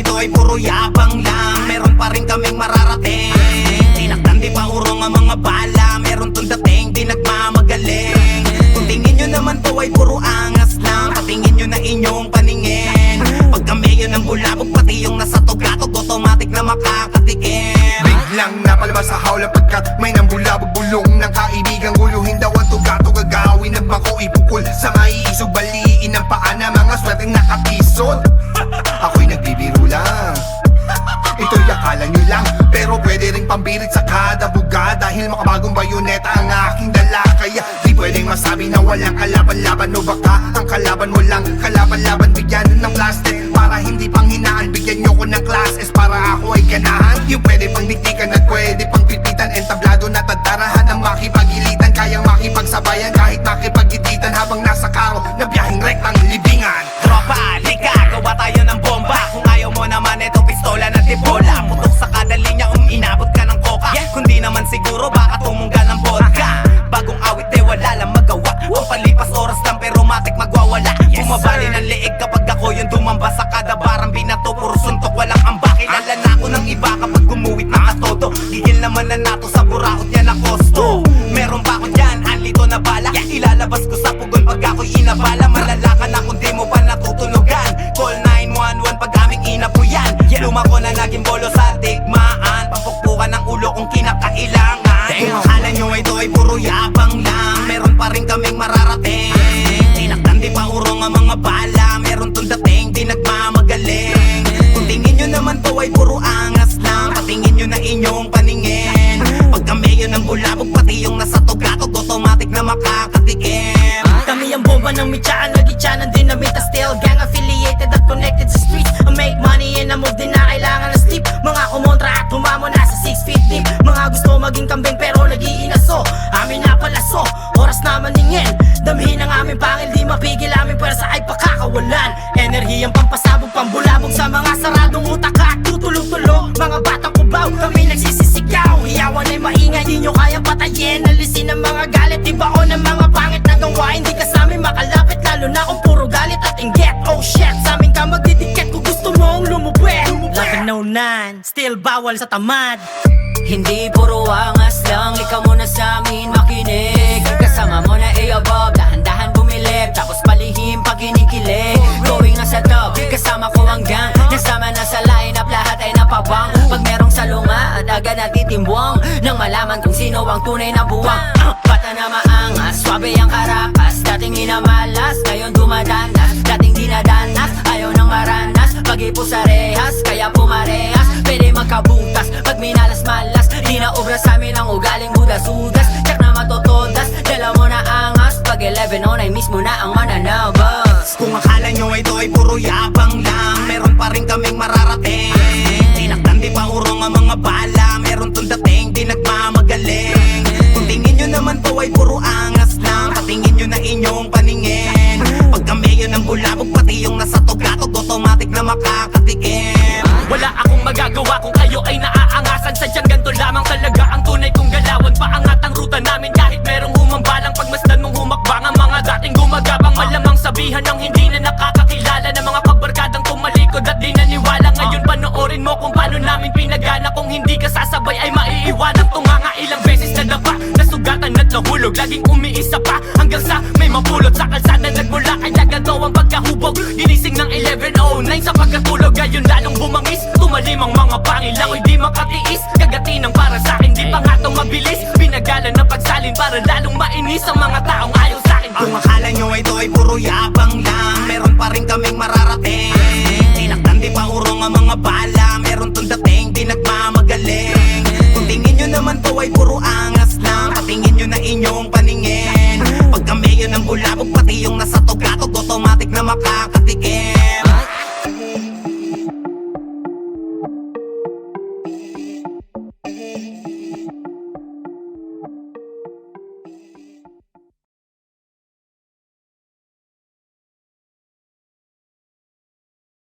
ito ay puro yabang lang, meron pa rin kaming mararating. Tinakdan di pa urong ang mga bala, meron tong dating di nagmamagaling. Kung tingin nyo naman to ay puro angas lang, patingin nyo na inyong paningin. Pag kami yun ang bulabog, pati yung nasa tugatog, automatic na makakatikim. Biglang napalabas sa hawla pagkat may nambulabog, bulong ng kaibigang guluhin daw ang tugatog, agawin ng bako ipukul sa maiisog, baliin ang paa na mga swerteng nakatisod. Ako'y nagbibiro lang, ito'y akala nyo lang, pero pwede ring pambirit sa kada buga, dahil makabagong bayoneta ang aking dala. Kaya di pwedeng masabi na walang kalaban-laban, o baka ang kalaban mo lang kalaban-laban. Bigyan ng plastic para hindi panghinaan, bigyan nyo ko ng classes para ako ay ganahan. Yung pwede pang diktikan at pwede pang pipitan, entablado na tadarahan ang makipagilitan, kayang makipagsabayan kahit makipagititan, habang nasa karo na biyaheng rektang libingan. Tropa, lika, gawa tayo ng bomba. Kung ayaw mo naman ito pistola na tibola, putok sa kada linya inabot ka ng koka. Kung di naman siguro baka tumunggal ng vodka. Bagong awit eh wala lang magawa, pampalipas oras lang pero matik magwawala. Bumabali ng leeg kapag ako yung dumamba sa kada barang binato, puro suntok walang amba. Kilala na ako ng iba kapag gumuwit na katodo, gigil naman na nato sa buraot niya na kosto. Meron pa ako dyan, alito na bala, ilalabas ko sa pugon pag ako'y inabala. Malala ka na kung di mo pa natutunugan, call 911 pag aming inapuyan. Luma ko na naging bolo sa digmaan, pampukpukan ng ulo kung kinakailangan. Kung akala nyo ito ay puro yabang lang, meron pa rin kaming mararating. Tinakdan di pa urong ang mga bala, meron tong dating di nagmamagaling. Kung tingin nyo naman to ay puro angas lang, patingin nyo na inyong paningin. Pag kami yun ang bulabog, pati yung nasa tugatog, automatic na makakatikim. Kami ang bomba ng mitsaan, nagitsa ng dinamit, a still gang affiliated at connected sa streets. I make money and I move, di na kailangan ng sleep. Mga kumontra at humamo nasa 6 feet deep. Mga gusto maging kambing pero nag-iinaso, amin na palaso, oras na maningin. Damhin ang aming pangil, di mapigil aming pwersa ay pakakawalan. Enerhiyang pampasabog, pambulabog sa mga saradong utak at tutulog-tulog. Mga batang kubaw, kami nagsisisigaw, hiyawan ay maingay, di nyo kayang patayin. Alisin ang mga galit, di ba o ng mga pangit na gawain. Di ka sa amin makalapit, lalo na kung puro galit at inggit. Oh shit, sa amin ka magdidikit kung gusto mong lumubwet. Like a no-nine, still bawal sa tamad. Hindi puro angas lang, ikaw muna sa amin makinig. Kasama mo na above, dahan-dahan bumilip, tapos palihim pag kinikilig. Going na sa top, kasama ko ang gang, nasama na sa line-up, lahat ay napabang. Pag merong salunga, at agad natitimbwang, nang malaman kung sino ang tunay na buwang. Bata na maangas, swabe ang karakas, dating inamalas, ngayon dumadanas. Dating dinadanas, ayaw nang maranas, pag-ipo sa rehas, kaya pumarehas. Pwede magkabutas, pag minalas-malas, di na obra sa amin ang ugaling budas-udas. Tsak na matotodas, dala mo na angas, pag 11:09 mismo na ang mananabas. Kung akala nyo ito ay puro yabang lang, meron pa rin kaming mararating. Tinakdan di pa urong ang mga bala, meron tong dating di nagmamagaling. Kung tingin nyo naman to ay puro angas lang, patingin nyo na inyong paningin. Pag kami yun ang bulabog, pati yung nasa tugatog, automatic na makakatikim. Wala akong magagawa kung kayo ay naaangasan. Sadyang ganito lamang talaga ang tunay kong galawan. Paangat ang ruta namin kahit merong humambalang, pagmasdan mong humakbang ang mga dating gumagabang. Malamang sabihan ng hindi na nakakakilala ng mga kabarkadang tumalikod at di naniwala. Ngayon panoorin mo kung paano namin pinagana. Kung hindi ka sasabay ay maiiwanan. Tunganga ilang beses na dapa, nasugatan at nahulog, laging umiisa pa hanggang sa may mapulot sa kalsada nagmula. Kaya ganito ang pagkahubog, ginising ng 11:09 sa pagkatulog. Ngayon lalong bumangis, tumalim ang mga pangilangoy, di makatiis. Kagatinang para sa akin, di pa nga itong mabilis. Pinagalan ng pagsalin para lalong mainis ang mga taong